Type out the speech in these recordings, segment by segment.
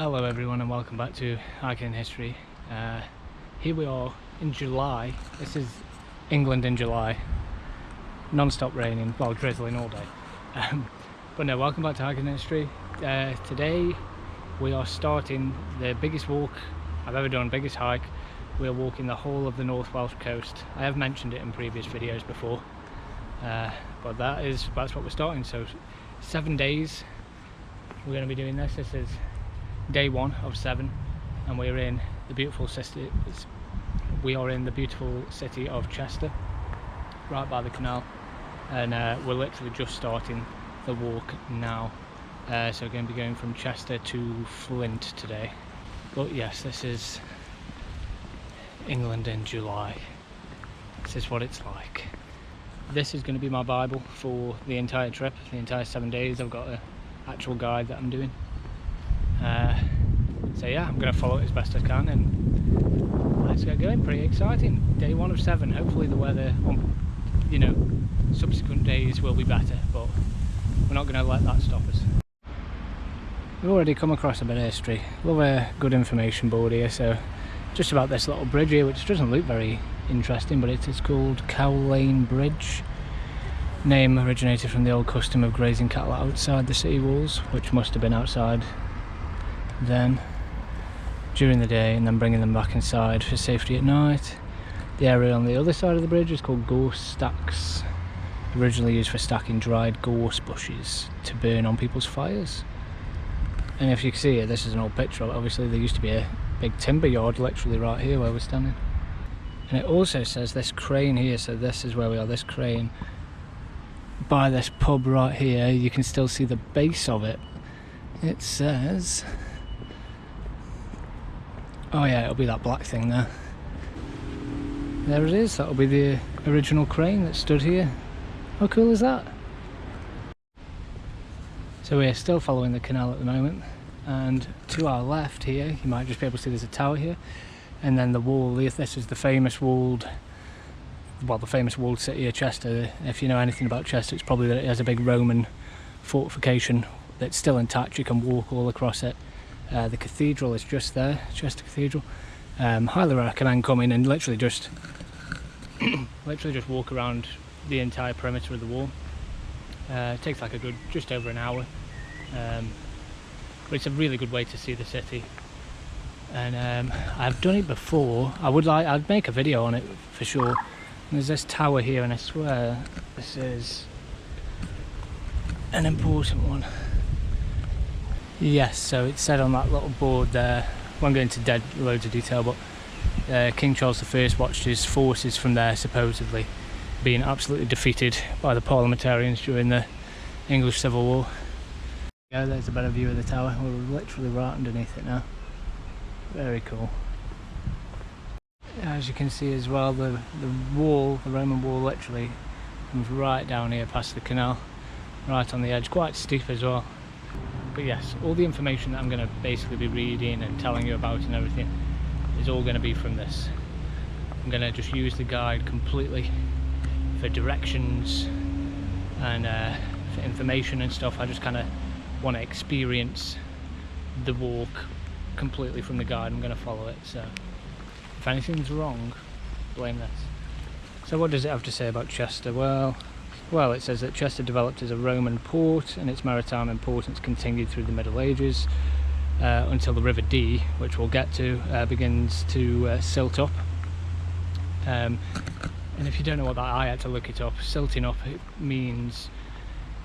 Hello everyone and welcome back to Hiking History. Here we are in July. This is England in July. Non-stop raining, well, drizzling all day. But no, welcome back to Hiking History. Today we are starting the biggest walk I've ever done, biggest hike. We are walking the whole of the North Welsh Coast. I have mentioned it in previous videos before, but that's what we're starting. So 7 days we're going to be doing this. This is day 1 of 7 and we're in the beautiful city. We are in the beautiful city of Chester, right by the canal, and we're literally just starting the walk now. So we're going to be going from Chester to Flint today. But yes, this is England in July. This is what it's like. This is going to be my Bible for the entire trip, the entire 7 days. I've got an actual guide that I'm doing. So yeah, I'm going to follow it as best I can and let's get going. Pretty exciting. Day 1 of 7. Hopefully the weather on, subsequent days will be better, but we're not going to let that stop us. We've already come across a bit of history. Love a good information board here. So just about this little bridge here, which doesn't look very interesting, but it is called Cow Lane Bridge. Name originated from the old custom of grazing cattle outside the city walls, which must have been outside then during the day and then bringing them back inside for safety at night. The area on the other side of the bridge is called gorse stacks, originally used for stacking dried gorse bushes to burn on people's fires. And if you can see it, this is an old picture. Obviously there used to be a big timber yard literally right here where we're standing. And it also says this crane here, so this is where we are, this crane by this pub right here, you can still see the base of it. It says, oh yeah, it'll be that black thing there. There it is, that'll be the original crane that stood here. How cool is that? So we're still following the canal at the moment, and to our left here, you might just be able to see there's a tower here, and then the wall. This is the famous walled city of Chester. If you know anything about Chester, it's probably that it has a big Roman fortification that's still intact. You can walk all across it. The cathedral is just there, Chester Cathedral. Highly recommend coming and literally just walk around the entire perimeter of the wall. It takes like just over an hour, but it's a really good way to see the city. And I've done it before. I'd make a video on it for sure. And there's this tower here, and I swear this is an important one. Yes, so it said on that little board there, I won't go into loads of detail, but King Charles I watched his forces from there supposedly being absolutely defeated by the parliamentarians during the English Civil War. Yeah, there's a better view of the tower. We're literally right underneath it now. Very cool. As you can see as well, the Roman wall literally comes right down here past the canal, right on the edge, quite steep as well. But yes, all the information that I'm going to basically be reading and telling you about and everything is all going to be from this. I'm going to just use the guide completely for directions and for information and stuff. I just kind of want to experience the walk completely from the guide. I'm going to follow it, so if anything's wrong, blame this. So what does it have to say about Chester? Well, it says that Chester developed as a Roman port and its maritime importance continued through the Middle Ages until the River Dee, which we'll get to, begins to silt up. And if you don't know what that, I had to look it up. Silting up, it means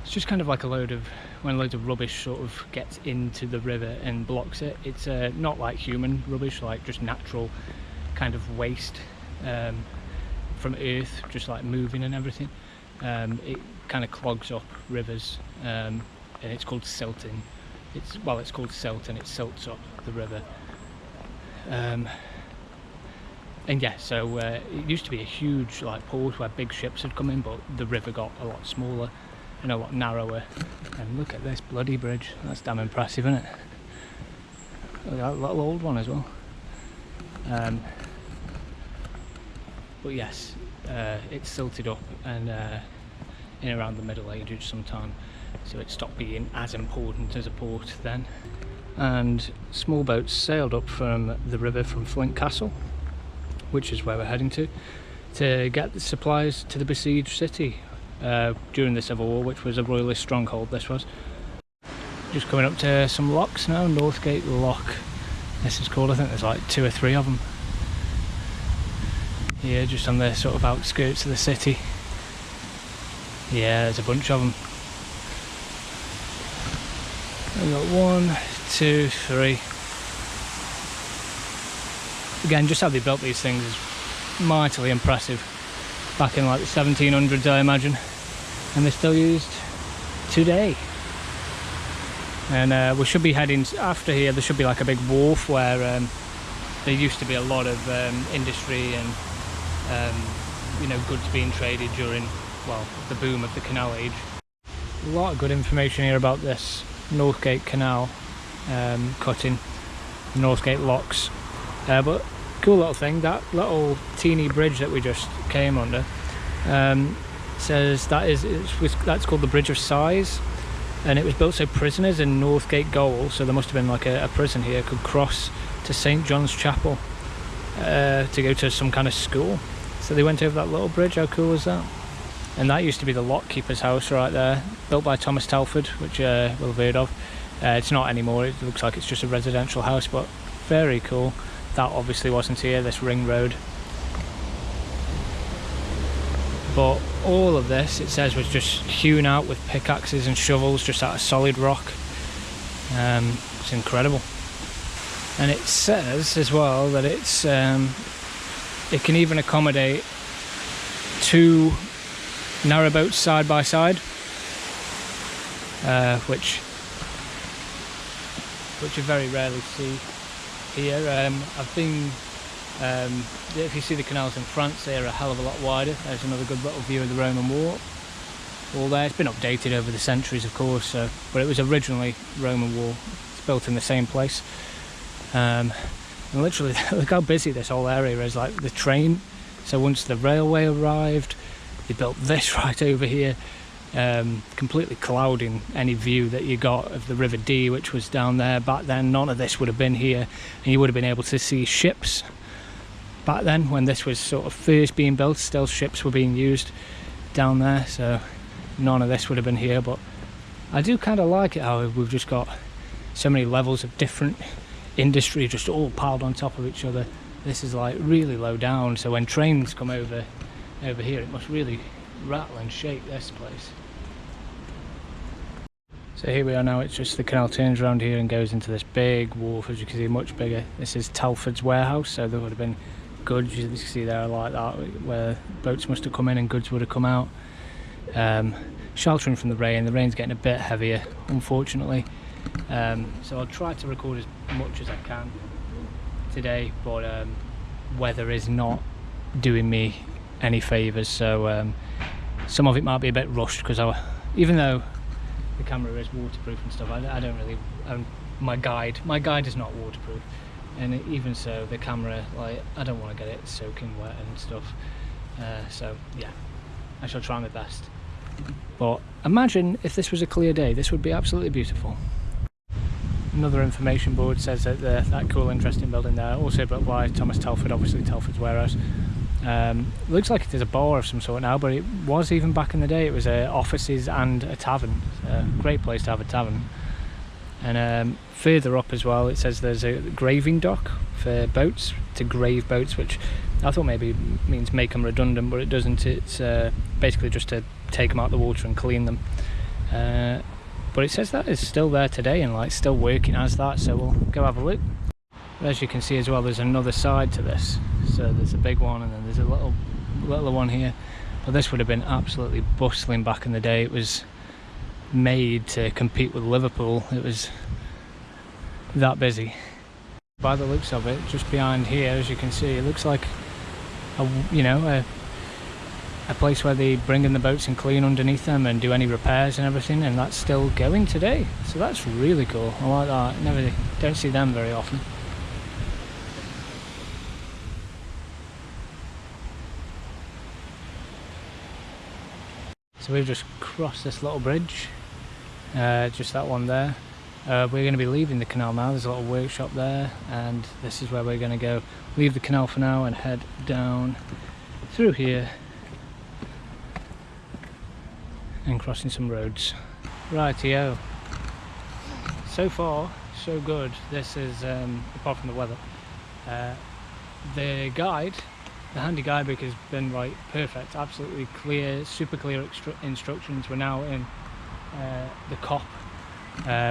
it's just kind of like when loads of rubbish sort of gets into the river and blocks it. It's not like human rubbish, like just natural kind of waste from earth, just like moving and everything. It kind of clogs up rivers, and it's called silting. It's called silt, and it silts up the river. And yeah, so it used to be a huge port where big ships had come in, but the river got a lot smaller and a lot narrower. And look at this bloody bridge. That's damn impressive, isn't it? Look at that little old one as well. But yes, it's silted up and in around the Middle Ages sometime, so it stopped being as important as a port then. and small boats sailed up from the river from Flint Castle, which is where we're heading to get the supplies to the besieged city during the Civil War, which was a royalist stronghold. This was. Just coming up to some locks now. Northgate Lock, this is called. I think there's like 2 or 3 of them here, just on the sort of outskirts of the city. Yeah, there's a bunch of them. We've got 1, 2, 3. Again, just how they built these things is mightily impressive. Back in like the 1700s, I imagine, and they're still used today. And we should be heading after here. There should be like a big wharf where there used to be a lot of industry and you know, goods being traded during, well, the boom of the canal age. A lot of good information here about this Northgate Canal cutting, Northgate locks. But cool little thing, that little teeny bridge that we just came under says that's called the Bridge of Sighs, and it was built so prisoners in Northgate Gaol, so there must have been like a prison here, could cross to St John's Chapel to go to some kind of school. So they went over that little bridge. How cool is that? And that used to be the lockkeeper's house right there, built by Thomas Telford, which we'll have heard of. It's not anymore, it looks like it's just a residential house, but very cool. That obviously wasn't here, this ring road. But all of this, it says, was just hewn out with pickaxes and shovels, just out of solid rock. It's incredible. And it says as well that it's it can even accommodate 2 narrowboats side by side, which you very rarely see here. I've been, if you see the canals in France, they are a hell of a lot wider. There's another good little view of the Roman wall there. It's been updated over the centuries, of course, but it was originally Roman wall. It's built in the same place. And literally, look how busy this whole area is. Like the train, so once the railway arrived, they built this right over here, completely clouding any view that you got of the River Dee, which was down there. Back then, none of this would have been here, and you would have been able to see ships. Back then, when this was sort of first being built, still ships were being used down there, so none of this would have been here. But I do kind of like it how we've just got so many levels of different industry just all piled on top of each other. This is like really low down, so when trains come over here, it must really rattle and shake this place. So here we are now. It's just the canal turns around here and goes into this big wharf, as you can see, much bigger. This is Telford's warehouse, so there would have been goods, you can see there like that, where boats must have come in and goods would have come out. Sheltering from the rain. The rain's getting a bit heavier, unfortunately. So I'll try to record as much as I can today, but weather is not doing me any favours, so some of it might be a bit rushed, because even though the camera is waterproof and stuff, I don't really, my guide is not waterproof, and even so the camera, like, I don't want to get it soaking wet and stuff, so yeah, I shall try my best. But imagine if this was a clear day, this would be absolutely beautiful. Another information board says that that cool, interesting building there, also built by Thomas Telford, obviously Telford's warehouse. Looks like it is a bar of some sort now, but it was even back in the day. It was offices and a tavern. Great place to have a tavern. And further up as well, it says there's a graving dock for boats, to grave boats, which I thought maybe means make them redundant, but it doesn't. It's basically just to take them out of the water and clean them. But it says that is still there today and like still working as that, so we'll go have a look. But as you can see as well, there's another side to this. So there's a big one and then there's a little one here. But this would have been absolutely bustling back in the day. It was made to compete with Liverpool. It was that busy. By the looks of it, just behind here, as you can see, it looks like a place where they bring in the boats and clean underneath them and do any repairs and everything, and that's still going today. So that's really cool. I like that. Don't see them very often. So we've just crossed this little bridge, just that one there, We're going to be leaving the canal now. There's a little workshop there, and this is where we're going to go. Leave the canal for now and head down through here and crossing some roads. Rightio. So far, so good. This is, apart from the weather, the guide, the handy guidebook has been like perfect, absolutely clear, super clear instructions. We're now in the Cop,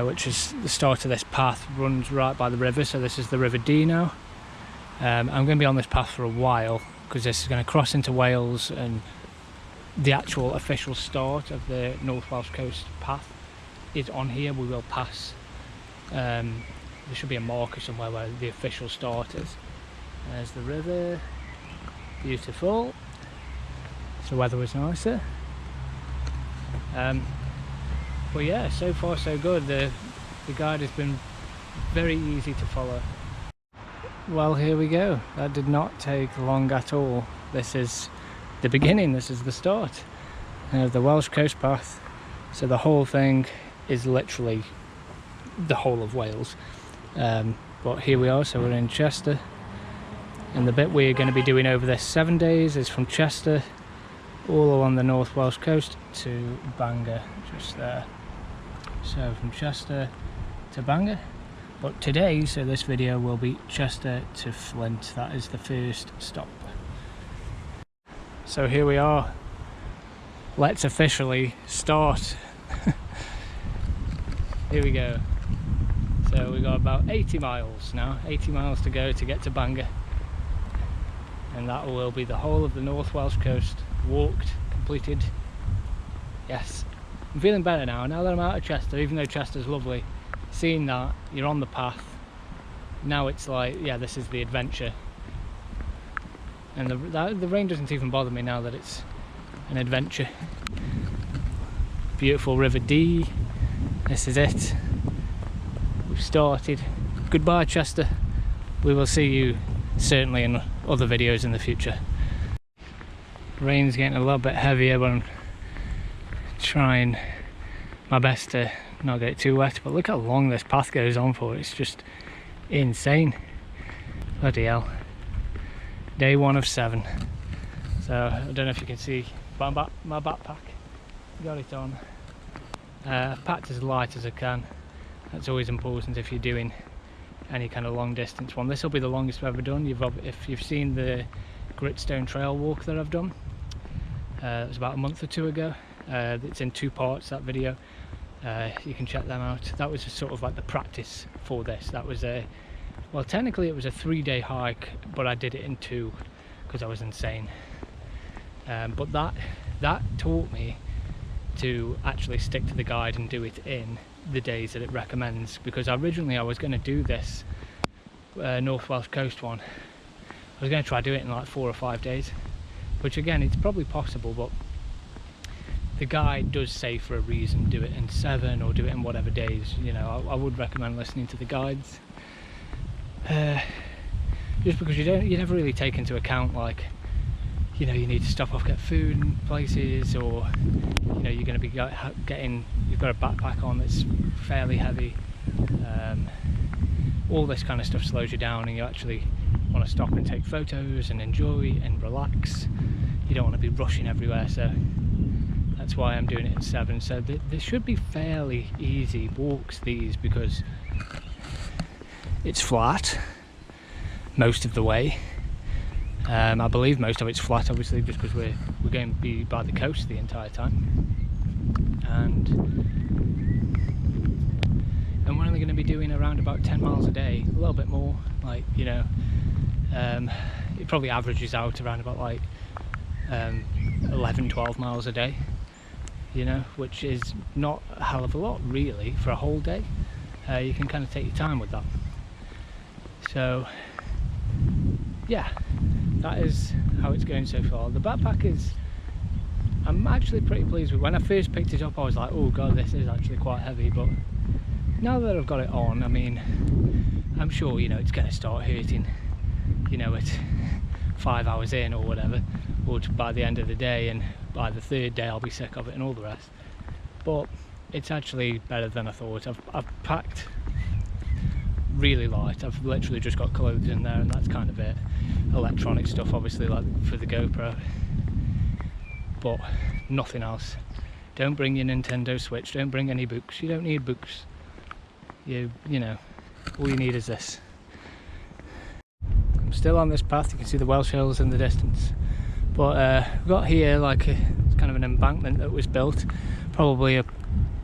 which is the start of this path, runs right by the river, so this is the River Dee now. I'm going to be on this path for a while because this is going to cross into Wales, and the actual official start of the North Welsh Coast path is on here. We will pass, there should be a marker somewhere where the official start is. There's the river, beautiful. So the weather was nicer. But yeah, so far so good. The guide has been very easy to follow. Well, here we go. That did not take long at all. This is the beginning, this is the start of the Welsh Coast Path. So the whole thing is literally the whole of Wales. But here we are, so we're in Chester. And the bit we're going to be doing over this 7 days is from Chester all along the North Welsh Coast to Bangor, just there. So from Chester to Bangor. But today, so this video will be Chester to Flint. That is the first stop. So here we are. Let's officially start. Here we go. So we've got about 80 miles now, 80 miles to go to get to Bangor. And that will be the whole of the North Welsh Coast walked, completed. Yes, I'm feeling better now that I'm out of Chester, even though Chester's lovely. Seeing that, you're on the path. Now it's like, yeah, this is the adventure. And the rain doesn't even bother me now that it's an adventure. Beautiful River Dee. This is it. We've started. Goodbye, Chester. We will see you certainly in other videos in the future. Rain's getting a little bit heavier, but I'm trying my best to not get it too wet. But look how long this path goes on for. It's just insane. Bloody hell. Day 1 of 7. So I don't know if you can see, but my backpack, got it on. Packed as light as I can. That's always important if you're doing any kind of long distance one. This will be the longest I've ever done. If you've seen the Gritstone Trail walk that I've done, it was about a month or two ago. It's in 2 parts, that video. You can check them out. That was sort of like the practice for this. That was well, technically it was a 3-day hike, but I did it in 2 because I was insane. But that taught me to actually stick to the guide and do it in the days that it recommends, because originally I was going to do this North Welsh Coast one. I was going to try do it in like 4 or 5 days, which again, it's probably possible, but the guide does say for a reason do it in 7 or do it in whatever days. You know, I would recommend listening to the guides, just because you never really take into account, like, you know, you need to stop off, get food in places, or you know, you're going to be you've got a backpack on that's fairly heavy. All this kind of stuff slows you down, and you actually want to stop and take photos and enjoy and relax. You don't want to be rushing everywhere, so that's why I'm doing it in 7. So there should be fairly easy walks, these, because it's flat most of the way. I believe most of it's flat, obviously, just because we're going to be by the coast the entire time, and we're only going to be doing around about 10 miles a day, a little bit more, like, you know, it probably averages out around about like 11-12 miles a day, you know, which is not a hell of a lot really for a whole day. You can kind of take your time with that. So yeah, that is how it's going so far. The backpack is, I'm actually pretty pleased with. When I first picked it up I was like, oh god, this is actually quite heavy, but now that I've got it on, I mean, I'm sure, you know, it's going to start hurting, you know, at 5 hours in or whatever, or by the end of the day, and by the 3rd day I'll be sick of it and all the rest. But it's actually better than I thought. I've packed really light. I've literally just got clothes in there and that's kind of it. Electronic stuff obviously, like for the GoPro, but nothing else. Don't bring your Nintendo Switch, don't bring any books. You don't need books. You know, all you need is this. I'm still on this path, you can see the Welsh Hills in the distance, but we've got here like it's kind of an embankment that was built, probably a,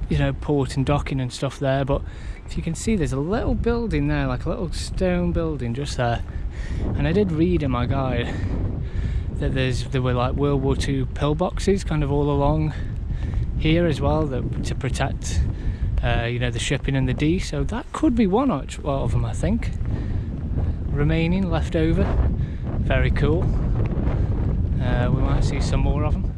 you know, port and docking and stuff there. But if you can see, there's a little building there, like a little stone building just there. And I did read in my guide that there were like World War II pillboxes kind of all along here as well, that to protect you know, the shipping and the D. So that could be one of them, I think, remaining left over. Very cool. We might see some more of them.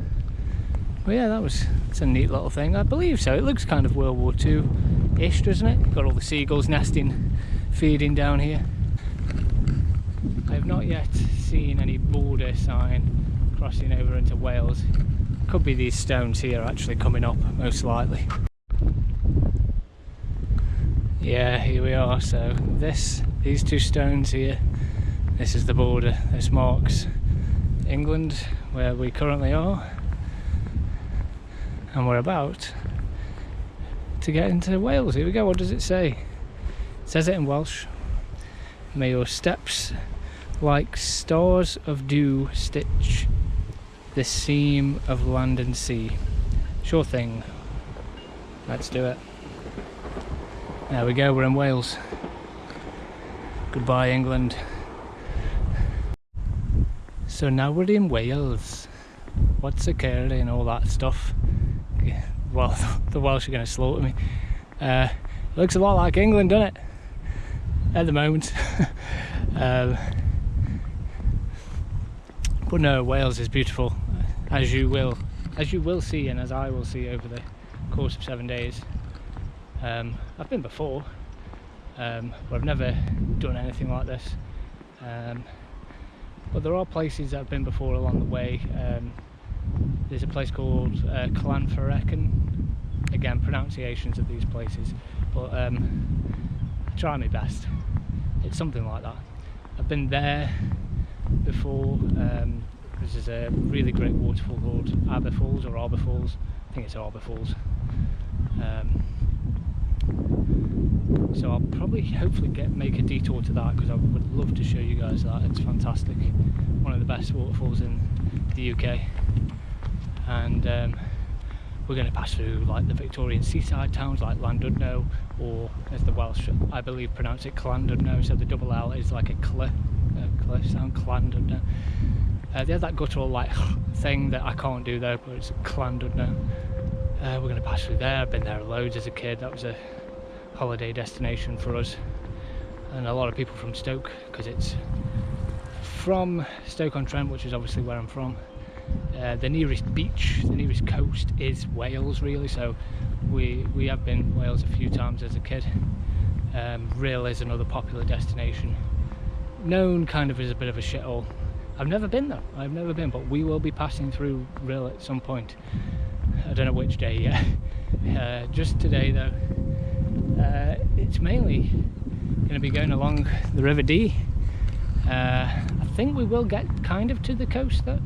But yeah, it's a neat little thing. I believe so. It looks kind of World War II-ish, doesn't it? Got all the seagulls nesting, feeding down here. I have not yet seen any border sign crossing over into Wales. Could be these stones here actually coming up, most likely. Yeah, here we are. So these two stones here, this is the border. This marks England, where we currently are. And we're about to get into Wales. Here we go. What does it say? It says it in Welsh. May your steps like stars of dew stitch this seam of land and sea. Sure thing. Let's do it. There we go, we're in Wales. Goodbye, England. So now we're in Wales. What's occurring and all that stuff. Well, the Welsh are going to slaughter me. Looks a lot like England, doesn't it? At the moment. But no, Wales is beautiful, as you will see, and as I will see over the course of 7 days. I've been before, but I've never done anything like this. But there are places that I've been before along the way. There's a place called Llanfyrechen. Again, pronunciations of these places, but I try my best. It's something like that. I've been there before. There's a really great waterfall called Aber Falls, or Arbor Falls. I think it's Arbor Falls. So I'll probably hopefully make a detour to that, because I would love to show you guys that. It's fantastic. One of the best waterfalls in the UK. And we're going to pass through like the Victorian seaside towns like Llandudno, or as the Welsh I believe pronounce it Llandudno, so the double L is like a cliff sound, Llandudno. They have that guttural like thing that I can't do though, but it's Llandudno. We're going to pass through there. I've been there loads as a kid. That was a holiday destination for us, and a lot of people from Stoke, because it's from Stoke-on-Trent, which is obviously where I'm from. The nearest beach, the nearest coast is Wales, really, so we have been Wales a few times as a kid. Rhyl is another popular destination, known kind of as a bit of a shithole. I've never been though, but we will be passing through Rhyl at some point. I don't know which day yet. Just today though, it's mainly going to be going along the River Dee. I think we will get kind of to the coast though,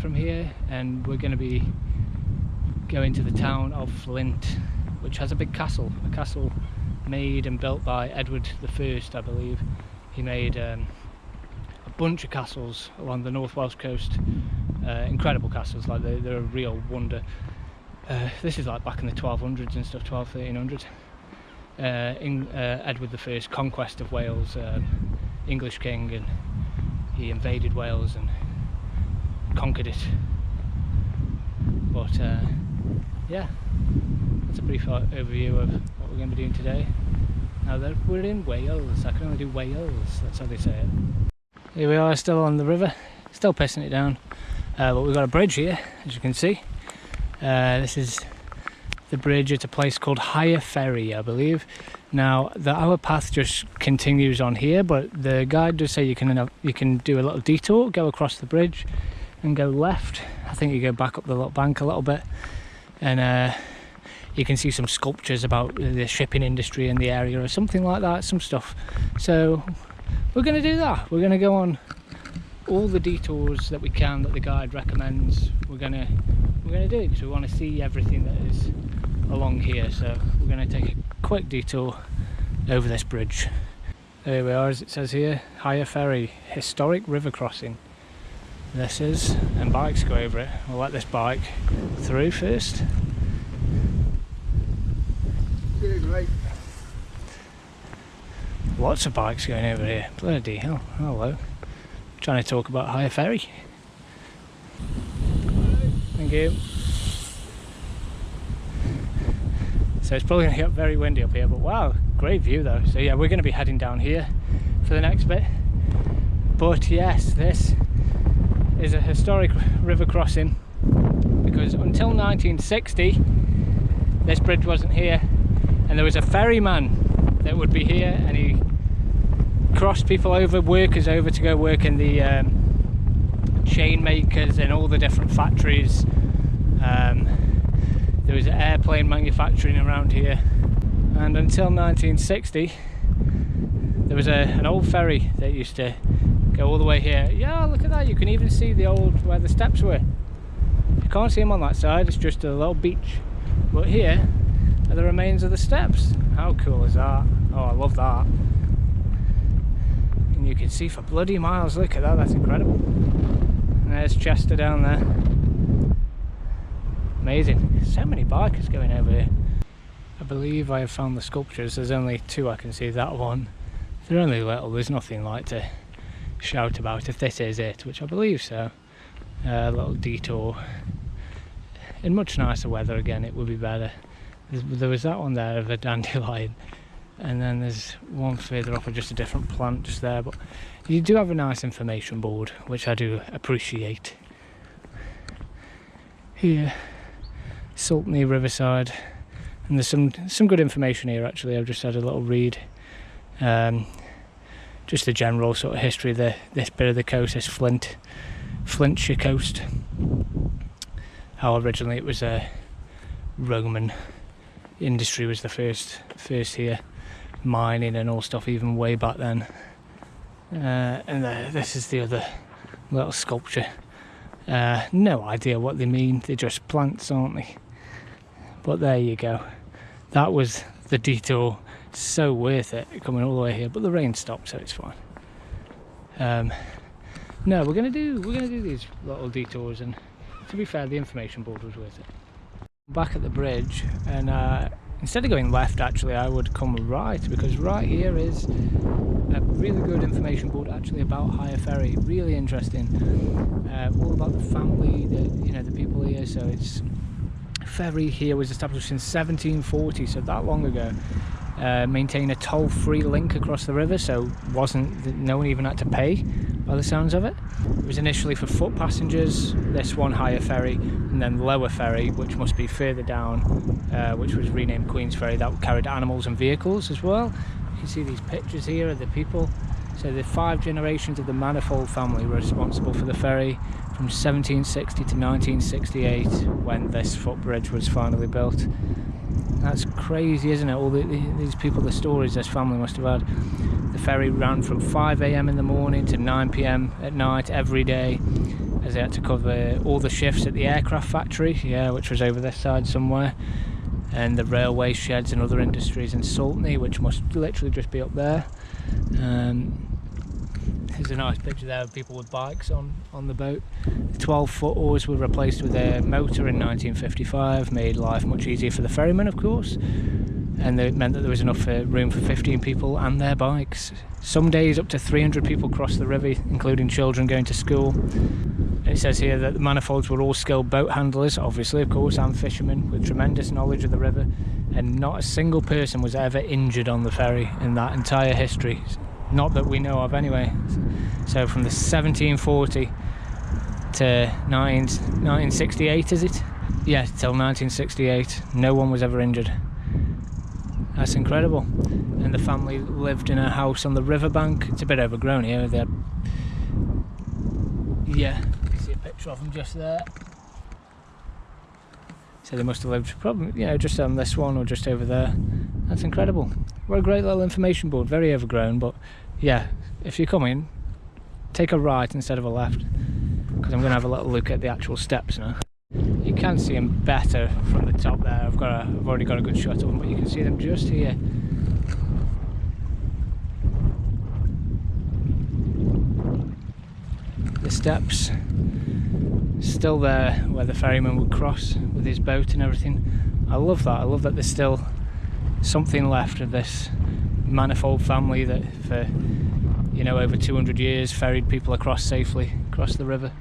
from here, and we're going to be going to the town of Flint, which has a big castle, a castle made and built by Edward I, I believe. He made a bunch of castles along the North Welsh Coast, incredible castles, like they're a real wonder. This is like back in the 1200s and stuff, 1300s. Edward I, conquest of Wales, English king, and he invaded Wales and conquered it. But yeah, that's a brief overview of what we're going to be doing today. Now that we're in Wales, I can only do Wales, that's how they say it. Here we are, still on the river, still pissing it down, but we've got a bridge here, as you can see. This is the bridge at a place called Ferry, I believe. Now our path just continues on here, but the guide does say you can do a little detour, go across the bridge and go left. I think you go back up the little bank a little bit, and you can see some sculptures about the shipping industry in the area or something like that, some stuff. So we're going to do that. We're going to go on all the detours that we can, that the guide recommends. We're going to do it because we want to see everything that is along here. So we're going to take a quick detour over this bridge. There we are, as it says here, Higher Ferry, historic river crossing. This is, and bikes go over it. We'll let this bike through first. Great. Lots of bikes going over here. Bloody hell. Hello. Trying to talk about Higher Ferry. Thank you. So it's probably going to get very windy up here, but wow, great view though. So yeah, we're going to be heading down here for the next bit. But yes, this is a historic river crossing because until 1960 this bridge wasn't here, and there was a ferryman that would be here, and he crossed people over, workers over, to go work in the chain makers and all the different factories. There was airplane manufacturing around here, and until 1960 there was an old ferry that used to go all the way here. Yeah, look at that, you can even see the old, where the steps were. You can't see them on that side, it's just a little beach, but here are the remains of the steps. How cool is that? Oh, I love that. And you can see for bloody miles, look at that, that's incredible. And there's Chester down there. Amazing. So many bikers going over here. I believe I have found the sculptures. There's only two I can see. That one, they're only little, there's nothing like to shout about if this is it, which I believe so. A little detour in much nicer weather. Again, it would be better. There was that one there of a dandelion, and then there's one further up of just a different plant just there, but you do have a nice information board, which I do appreciate. Here, Saltney Riverside, and there's some good information here actually. I've just had a little read, just the general sort of history of this bit of the coast, this Flintshire coast. How originally it was a Roman industry was the first here, mining and all stuff, even way back then. And this is the other little sculpture. No idea what they mean, they're just plants, aren't they? But there you go, that was the detour. So worth it coming all the way here, but the rain stopped, so it's fine. No, we're gonna do these little detours, and to be fair, the information board was worth it. Back at the bridge, and instead of going left, actually I would come right, because right here is a really good information board actually about Higher Ferry. Really interesting, all about the family, the people here. So it's Ferry here was established in 1740, so that long ago. Maintain a toll-free link across the river, so no one even had to pay by the sounds of it. It was initially for foot passengers, this one Higher Ferry, and then Lower Ferry, which must be further down, which was renamed Queen's Ferry, that carried animals and vehicles as well. You can see these pictures here of the people. So the 5 generations of the Manifold family were responsible for the ferry from 1760 to 1968, when this footbridge was finally built. That's crazy, isn't it? All these people, the stories this family must have had. The ferry ran from 5 AM in the morning to 9 PM at night every day, as they had to cover all the shifts at the aircraft factory, which was over this side somewhere, and the railway sheds and other industries in Saltney, which must literally just be up there. There's a nice picture there of people with bikes on the boat. The 12-foot oars were replaced with a motor in 1955, made life much easier for the ferrymen, of course, and it meant that there was enough room for 15 people and their bikes. Some days up to 300 people crossed the river, including children going to school. And it says here that the Manifolds were all skilled boat handlers, obviously, of course, and fishermen with tremendous knowledge of the river, and not a single person was ever injured on the ferry in that entire history. Not that we know of anyway. So from the 1740 to 1968, is it? Yeah, till 1968, no one was ever injured. That's incredible. And the family lived in a house on the riverbank. It's a bit overgrown here. They had... Yeah, you can see a picture of them just there. So they must have lived probably, you know, just on this one or just over there. That's incredible. What a great little information board, very overgrown, but yeah, if you're coming, take a right instead of a left, because I'm going to have a little look at the actual steps now. You can see them better from the top there. I've already got a good shot of them, but you can see them just here. The steps still there where the ferryman would cross with his boat and everything. I love that. I love that there's still something left of this manifold family that for, you know, over 200 years ferried people across safely across the river.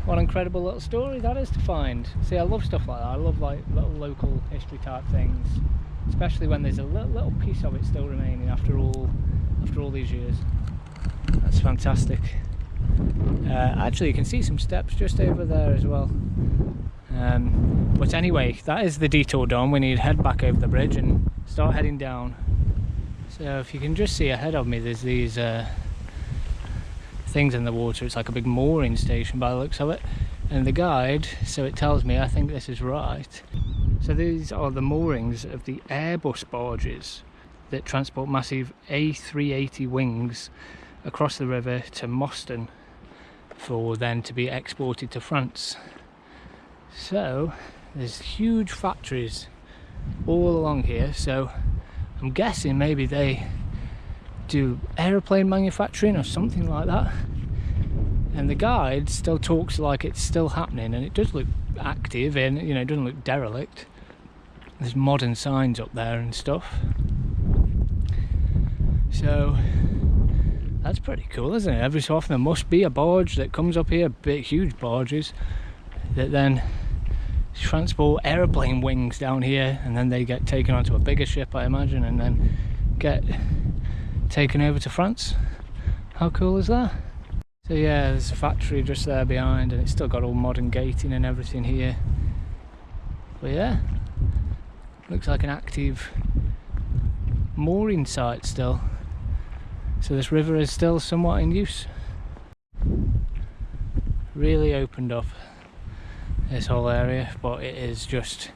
What an incredible little story that is to find. See, I love stuff like that. I love like little local history type things, especially when there's a little piece of it still remaining after all these years. That's fantastic. Actually, you can see some steps just over there as well. But anyway, that is the detour done. We need to head back over the bridge and start heading down. So if you can just see ahead of me, there's these things in the water. It's like a big mooring station by the looks of it. And the guide, so it tells me, I think this is right. So these are the moorings of the Airbus barges that transport massive A380 wings across the river to Moston for then to be exported to France. So there's huge factories all along here, so I'm guessing maybe they do aeroplane manufacturing or something like that. And the guide still talks like it's still happening, and it does look active, and you know, it doesn't look derelict. There's modern signs up there and stuff, so that's pretty cool, isn't it? Every so often there must be a barge that comes up here, big huge barges that then transport aeroplane wings down here, and then they get taken onto a bigger ship, I imagine, and then get taken over to France. How cool is that? So yeah, there's a factory just there behind, and it's still got all modern gating and everything here. But yeah, looks like an active mooring site still. So this river is still somewhat in use. Really opened up this whole area, but it is just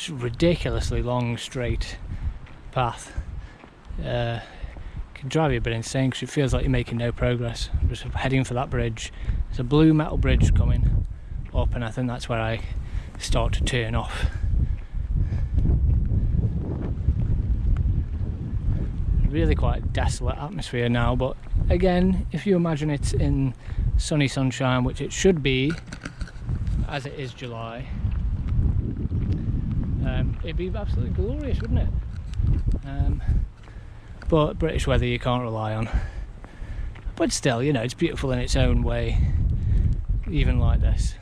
ridiculously long straight path. Can drive you a bit insane because it feels like you're making no progress. I'm just heading for that bridge. There's a blue metal bridge coming up, and I think that's where I start to turn off. Really quite desolate atmosphere now, but again, if you imagine it in sunny sunshine, which it should be, as it is July, it'd be absolutely glorious, wouldn't it? But British weather you can't rely on. But still, you know, it's beautiful in its own way, even like this.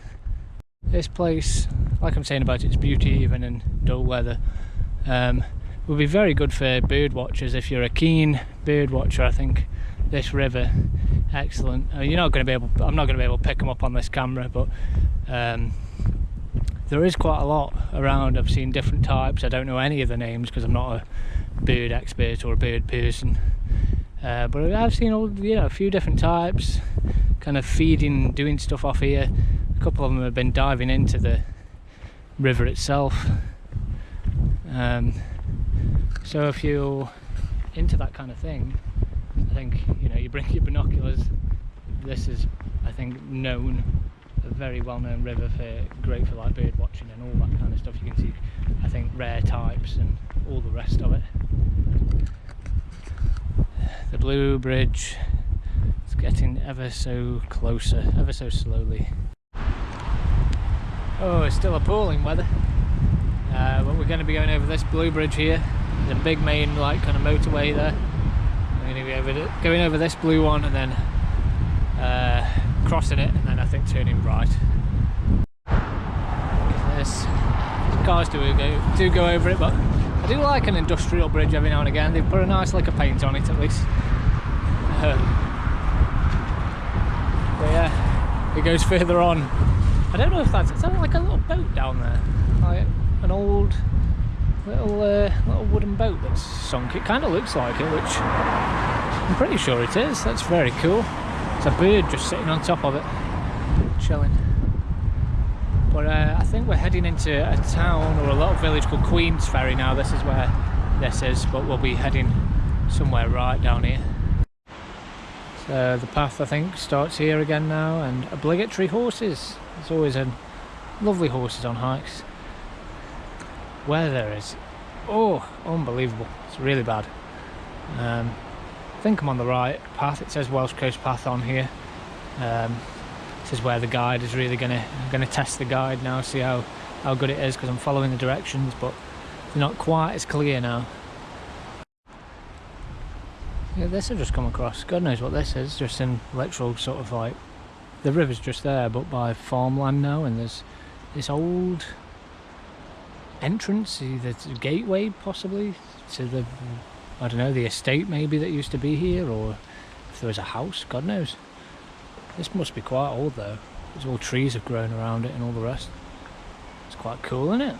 This place, like I'm saying about its beauty, even in dull weather, would be very good for bird watchers. If you're a keen bird watcher, I think this river, excellent. You're not going to be able, I'm not going to be able to pick them up on this camera, but there is quite a lot around. I've seen different types. I don't know any of the names because I'm not a bird expert or a bird person, but I've seen all, you know, a few different types kind of feeding, doing stuff off here. A couple of them have been diving into the river itself. So if you're into that kind of thing, I think, you know, you bring your binoculars. This is, I think, a very well-known river, great for like bird watching and all that kind of stuff. You can see, I think, rare types and all the rest of it. The blue bridge is getting ever so closer, ever so slowly. Oh, it's still appalling weather. But we're going to be going over this blue bridge here. There's a big main, like, kind of motorway there. We're going to be going over this blue one and then crossing it, and then I think turning right. This cars do go over it, but I do like an industrial bridge every now and again. They put a nice lick of paint on it at least. But yeah, it goes further on. I don't know if is that like a little boat down there, like an old little wooden boat that's sunk. It kind of looks like it, which I'm pretty sure it is. That's very cool. It's a bird just sitting on top of it, chilling. But I think we're heading into a town or a little village called Queen's Ferry now. This is where this is, but we'll be heading somewhere right down here. So the path, I think, starts here again now, and obligatory horses. There's always lovely horses on hikes. Weather is, oh, unbelievable. It's really bad. I think I'm on the right path. It says Welsh Coast path on here. This is where the guide is really gonna test the guide now, see how good it is, because I'm following the directions, but they're not quite as clear now. Yeah, this I've just come across. God knows what this is. Just in literal sort of like, the river's just there, but by farmland now, and there's this old entrance, either to the gateway possibly to the, I don't know, the estate maybe that used to be here, or if there was a house, God knows. This must be quite old though. There's all trees have grown around it and all the rest. It's quite cool, isn't it?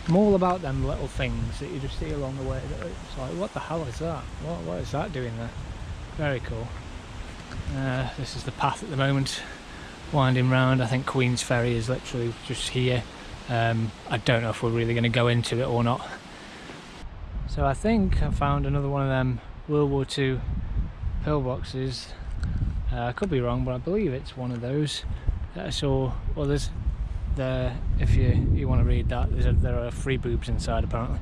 I'm all about them little things that you just see along the way. It's like, what the hell is that? What is that doing there? Very cool. This is the path at the moment, winding round. I think Queen's Ferry is literally just here. I don't know if we're really going to go into it or not. So I think I found another one of them World War II pillboxes. I could be wrong, but I believe it's one of those that I saw. Well, there's there, if you want to read that, there are free boobs inside apparently.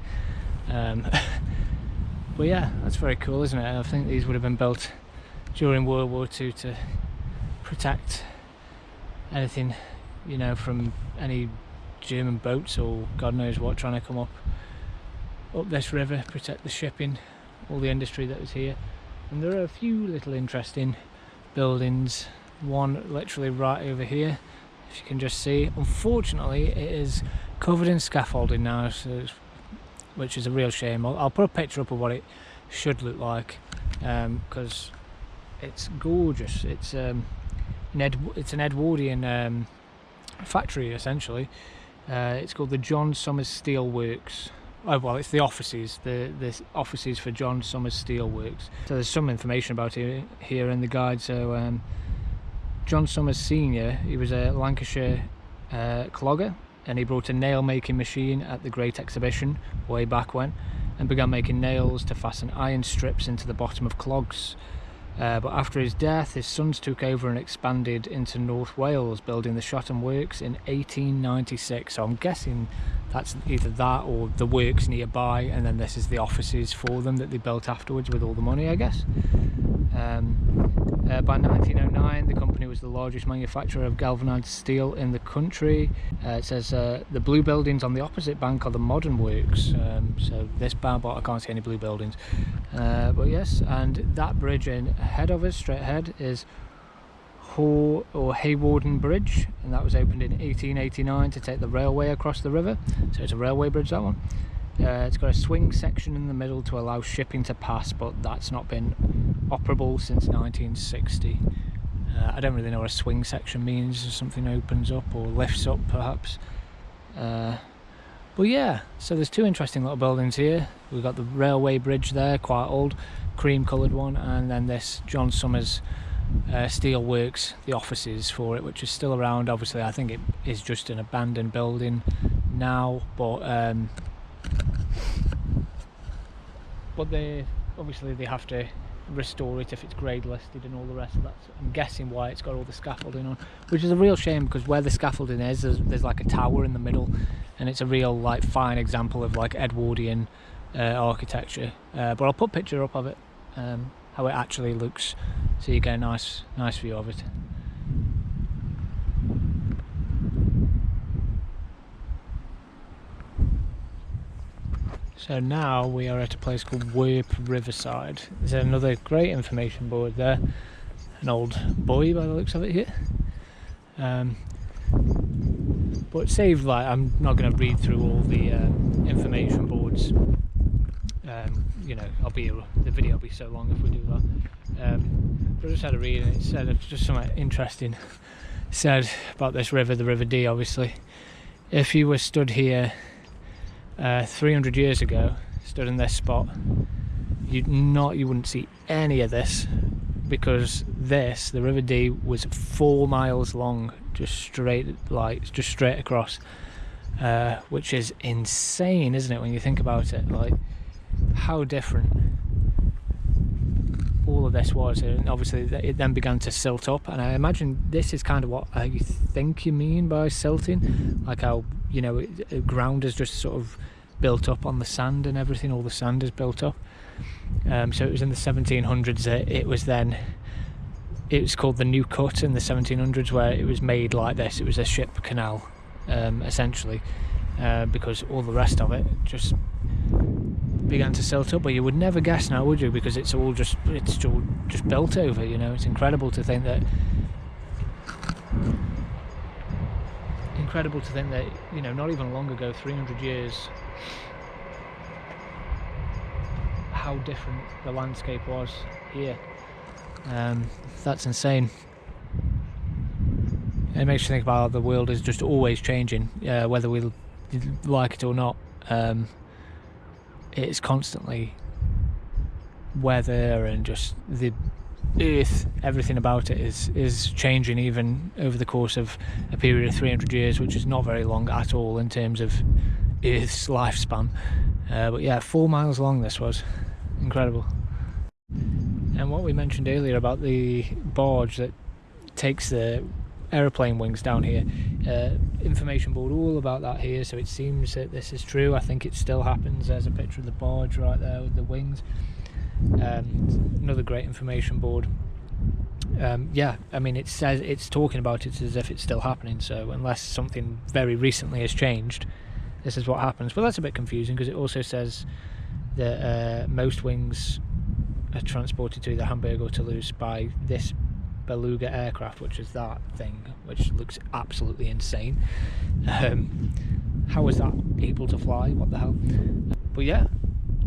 But yeah, that's very cool, isn't it? I think these would have been built during World War II to protect anything, you know, from any German boats or God knows what trying to come up this river, protect the shipping, all the industry that was here. And there are a few little interesting buildings, one literally right over here, if you can just see. Unfortunately it is covered in scaffolding now, which is a real shame. I'll put a picture up of what it should look like, because it's gorgeous. It's an Edwardian factory essentially. It's called the John Summers Steel Works. Oh, well, it's the offices, the offices for John Summers Steel Works. So there's some information about it here in the guide. So John Summers Senior, he was a Lancashire clogger, and he brought a nail making machine at the Great Exhibition way back when, and began making nails to fasten iron strips into the bottom of clogs. But after his death, his sons took over and expanded into North Wales, building the Shotton Works in 1896. So I'm guessing that's either that or the works nearby, and then this is the offices for them that they built afterwards with all the money, I guess. By 1909, the company was the largest manufacturer of galvanised steel in the country. It says the blue buildings on the opposite bank are the modern works. So this bar, but I can't see any blue buildings. But yes, and that bridge in ahead of us, straight ahead, is Haywarden Bridge, and that was opened in 1889 to take the railway across the river. So it's a railway bridge, that one. It's got a swing section in the middle to allow shipping to pass, but that's not been operable since 1960. I don't really know what a swing section means. Something opens up or lifts up perhaps. But yeah, so there's two interesting little buildings here. We've got the railway bridge there, quite old, cream coloured one, and then this John Summers Steel Works, the offices for it, which is still around. Obviously I think it is just an abandoned building now, but they obviously they have to restore it if it's grade listed and all the rest of that. So I'm guessing why it's got all the scaffolding on, which is a real shame, because where the scaffolding is, there's like a tower in the middle, and it's a real like fine example of like Edwardian architecture. But I'll put a picture up of it, how it actually looks, so you get a nice view of it. So now we are at a place called Werp Riverside. There's another great information board there, an old buoy by the looks of it here. But save, like, I'm not going to read through all the information boards. You know, the video will be so long if we do that. But I just had a read, and it said just something interesting. It said about this river, the River Dee, obviously. If you were stood here 300 years ago, stood in this spot, you wouldn't see any of this because the River Dee was 4 miles long, just straight across, which is insane, isn't it, when you think about it? Like, how different all of this was. And obviously it then began to silt up, and I imagine this is kind of what I think you mean by silting, like how, you know, the ground is just sort of built up on the sand and everything, all the sand is built up. So it was in the 1700s that it was called the New Cut in the 1700s, where it was made like this. It was a ship canal, essentially, because all the rest of it just began to silt up. But you would never guess now, would you? Because it's all just built over, you know. It's incredible to think that, you know, not even long ago, 300 years, how different the landscape was here. That's insane. It makes you think about how the world is just always changing, whether we like it or not. It's constantly weather, and just the earth, everything about it is changing, even over the course of a period of 300 years, which is not very long at all in terms of Earth's lifespan. But yeah, 4 miles long this was. Incredible. And what we mentioned earlier about the barge that takes the aeroplane wings down here, information board all about that here, so it seems that this is true. I think it still happens. There's a picture of the barge right there with the wings. Another great information board. Yeah, I mean, it says, it's talking about it as if it's still happening, so unless something very recently has changed, this is what happens. But that's a bit confusing, because it also says that most wings are transported to either Hamburg or Toulouse by this Beluga aircraft, which is that thing, which looks absolutely insane. How is that able to fly? What the hell? But yeah,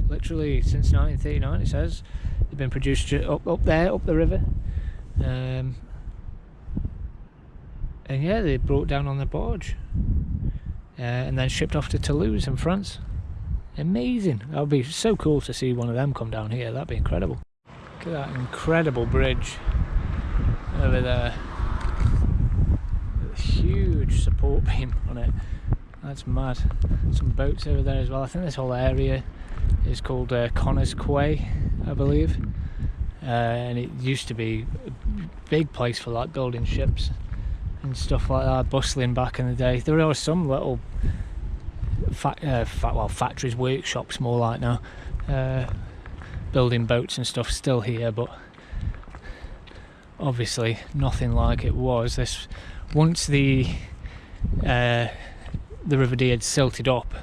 literally since 1939, it says they've been produced up there, up the river, and yeah, they're brought down on the barge, and then shipped off to Toulouse in France. Amazing. That would be so cool to see one of them come down here. That'd be incredible. Look at that incredible bridge over there, a huge support beam on it. That's mad. Some boats over there as well. I think this whole area is called Connors Quay, I believe, and it used to be a big place for like building ships and stuff like that, bustling back in the day. There were some little factories, workshops more like now, building boats and stuff still here, but obviously nothing like it was. This, once the River Dee had silted up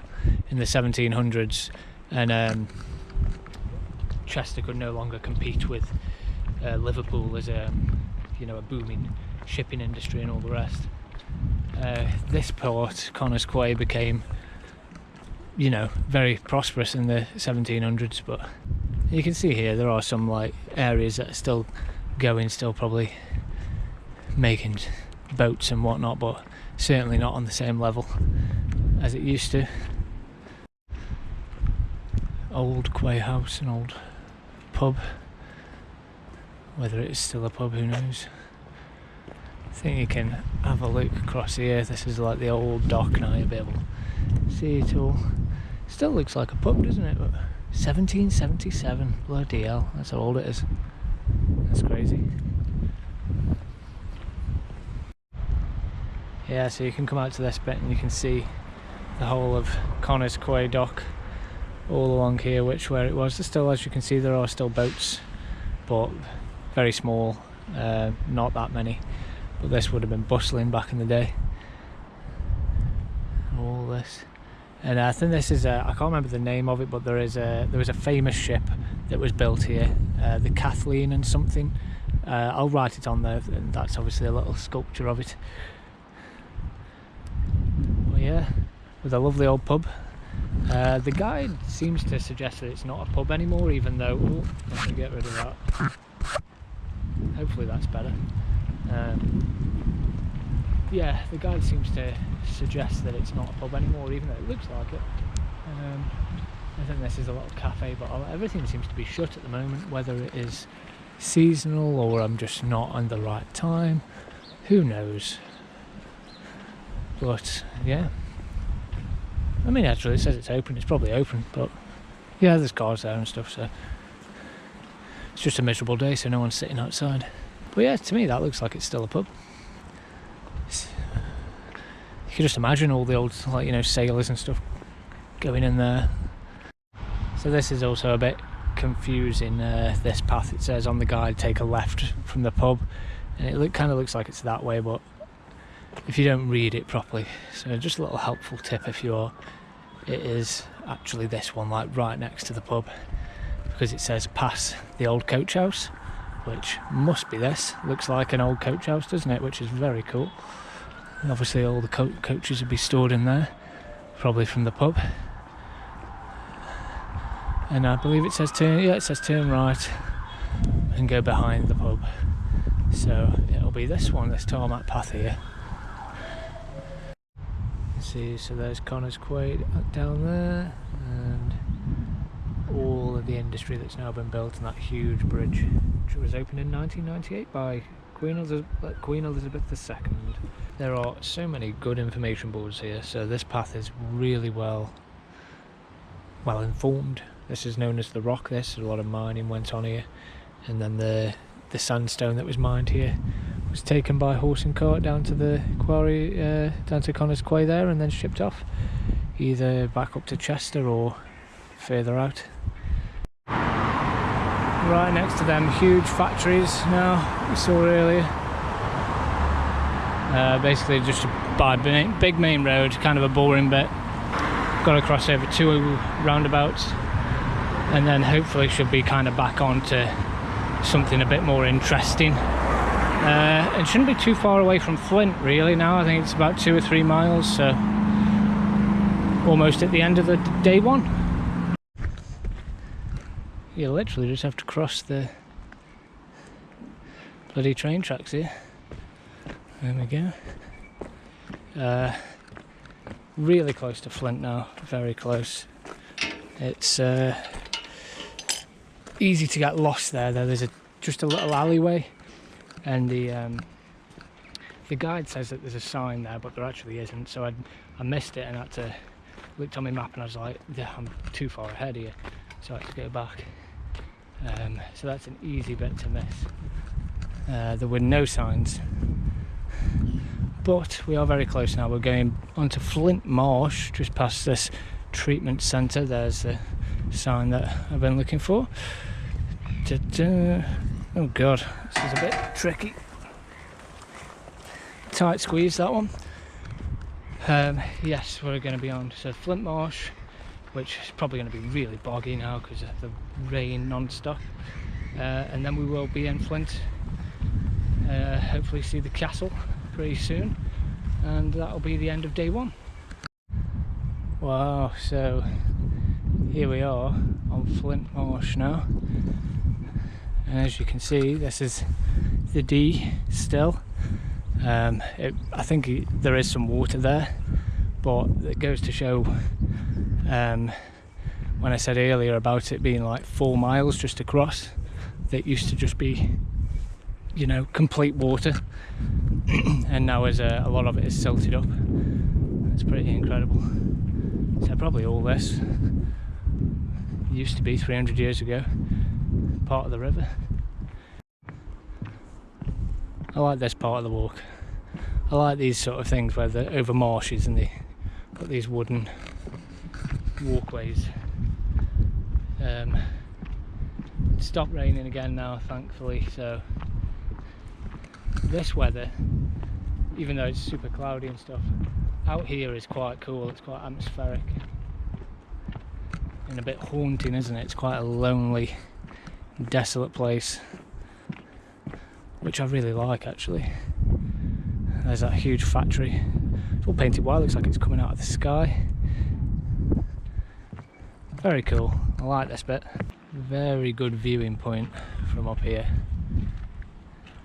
in the 1700s, and Chester could no longer compete with Liverpool as a booming shipping industry and all the rest. This port, Connors Quay, became, you know, very prosperous in the 1700s. But you can see here there are some like areas that are still going, still probably making boats and whatnot, but certainly not on the same level as it used to. Old Quay House, an old pub. Whether it's still a pub, who knows. I think you can have a look across here. This is like the old dock now, you'll be able to see it all. Still looks like a pub, doesn't it? But 1777, bloody hell, that's how old it is. That's crazy. Yeah, so you can come out to this bit and you can see the whole of Connors Quay dock all along here, where it was. There's still, as you can see, there are still boats, but very small, not that many. But this would have been bustling back in the day. All this. And I think this is I can't remember the name of it, but there was a famous ship that was built here, the Kathleen and something. I'll write it on there, and that's obviously a little sculpture of it. Well, yeah, with a lovely old pub. The guide seems to suggest that it's not a pub anymore, even though, let me get rid of that. Hopefully that's better. Yeah, the guide seems to suggest that it's not a pub anymore, even though it looks like it. I think this is a little cafe, but everything seems to be shut at the moment, whether it is seasonal or I'm just not on the right time. Who knows? But yeah, I mean, actually it says it's open. It's probably open, but yeah, there's cars there and stuff, so it's just a miserable day, so no one's sitting outside. But yeah, to me that looks like it's still a pub. You can just imagine all the old, like, you know, sailors and stuff going in there. So this is also a bit confusing, this path. It says on the guide take a left from the pub, and it kind of looks like it's that way, but if you don't read it properly, so just a little helpful tip if you're, it is actually this one, like right next to the pub, because it says pass the old coach house, which must be this. Looks like an old coach house, doesn't it? Which is very cool. And obviously all the coaches would be stored in there, probably from the pub. And I believe it says turn, yeah, it says turn right and go behind the pub. So it'll be this one, this tarmac path here. See, so there's Connor's Quay down there, and all of the industry that's now been built, and that huge bridge, which was opened in 1998 by Queen Elizabeth II. There are so many good information boards here, so this path is really well informed. This is known as the Rock. A lot of mining went on here, and then the sandstone that was mined here was taken by horse and cart down to the quarry, down to Connor's Quay there, and then shipped off either back up to Chester or further out. Right next to them huge factories now, we saw earlier. Basically just by big main road, kind of a boring bit. Got to cross over 2 roundabouts, and then hopefully should be kind of back on to something a bit more interesting. It shouldn't be too far away from Flint really now. I think it's about 2 or 3 miles, so almost at the end of the day one. You literally just have to cross the bloody train tracks here. There we go. Really close to Flint now, very close. It's easy to get lost there though. There's just a little alleyway, and the guide says that there's a sign there, but there actually isn't, so I missed it and had to looked on my map and I was like, yeah, I'm too far ahead here, so I had to go back. So that's an easy bit to miss. There were no signs, but we are very close now. We're going onto Flint Marsh, just past this treatment centre. There's the sign that I've been looking for. Oh god, this is a bit tricky. Tight squeeze, that one. Yes, we're going to be on so Flint Marsh, which is probably going to be really boggy now because of the rain non-stop. And then we will be in Flint. Hopefully see the castle pretty soon, and that'll be the end of day one. Wow, so here we are on Flint Marsh now, and as you can see, this is the D still. I think there is some water there, but it goes to show, when I said earlier about it being like 4 miles just across, that used to just be, you know, complete water, and now as a lot of it is silted up. It's pretty incredible. So probably all this used to be 300 years ago part of the river. I like this part of the walk. I like these sort of things where they're over marshes and they put these wooden walkways. It stopped raining again now, thankfully, so this weather, even though it's super cloudy and stuff, out here is quite cool. It's quite atmospheric and a bit haunting, isn't it? It's quite a lonely, desolate place, which I really like actually. There's that huge factory. It's all painted white, looks like it's coming out of the sky. Very cool, I like this bit. Very good viewing point from up here.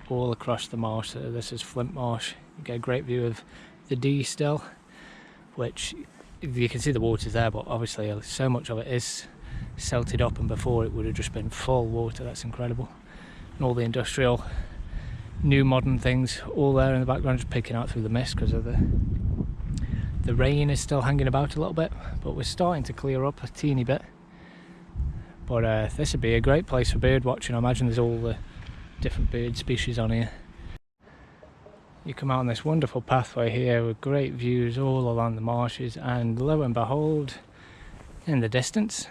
All across the marsh, so this is Flint Marsh. You get a great view of the Dee still, which you can see the water's there, but obviously so much of it is silted up, and before it would have just been full water. That's incredible. and all the industrial new modern things all there in the background, just peeking out through the mist because of the rain is still hanging about a little bit, but we're starting to clear up a teeny bit. But this would be a great place for bird watching. I imagine there's all the different bird species on here. You come out on this wonderful pathway here with great views all along the marshes, and lo and behold, in the distance,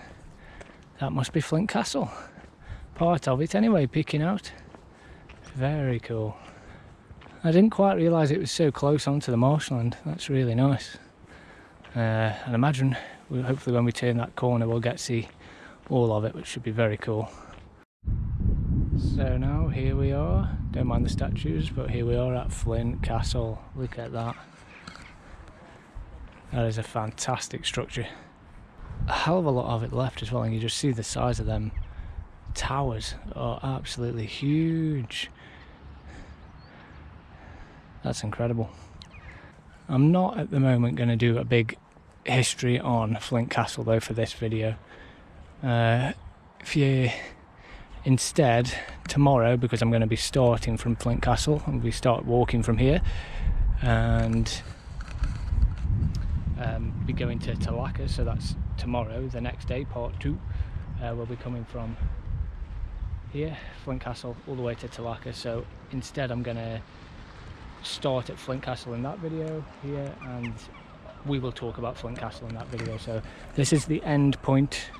that must be Flint Castle. Part of it anyway, peeking out. Very cool. I didn't quite realise it was so close onto the marshland. That's really nice. And imagine, hopefully when we turn that corner we'll get to see all of it, which should be very cool. So now here we are, don't mind the statues, but here we are at Flint Castle. Look at that. That is a fantastic structure. A hell of a lot of it left as well, and you just see the size of them towers are absolutely huge. That's incredible. I'm not at the moment going to do a big history on Flint Castle though for this video. If you instead tomorrow, because I'm going to be starting from Flint Castle and we start walking from here and be going to Talaka, so that's tomorrow. The next day, part 2, we'll be coming from here, Flint Castle, all the way to Talaka. So instead I'm going to start at Flint Castle in that video here, and we will talk about Flint Castle in that video. So this is the end point.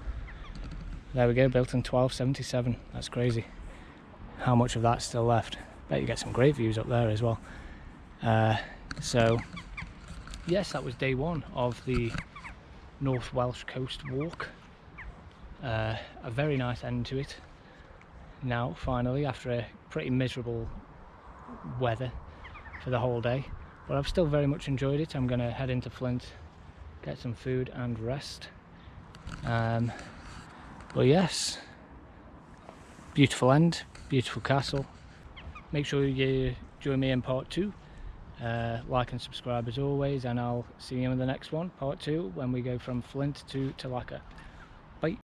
There we go, built in 1277. That's crazy how much of that's still left. Bet you get some great views up there as well. So yes, that was day 1 of the North Welsh Coast walk. A very nice end to it now, finally, after a pretty miserable weather for the whole day, but I've still very much enjoyed it. I'm going to head into Flint, get some food and rest. But yes, beautiful end, beautiful castle. Make sure you join me in part 2. Like and subscribe as always, and I'll see you in the next one, part 2, when we go from Flint to Talaka.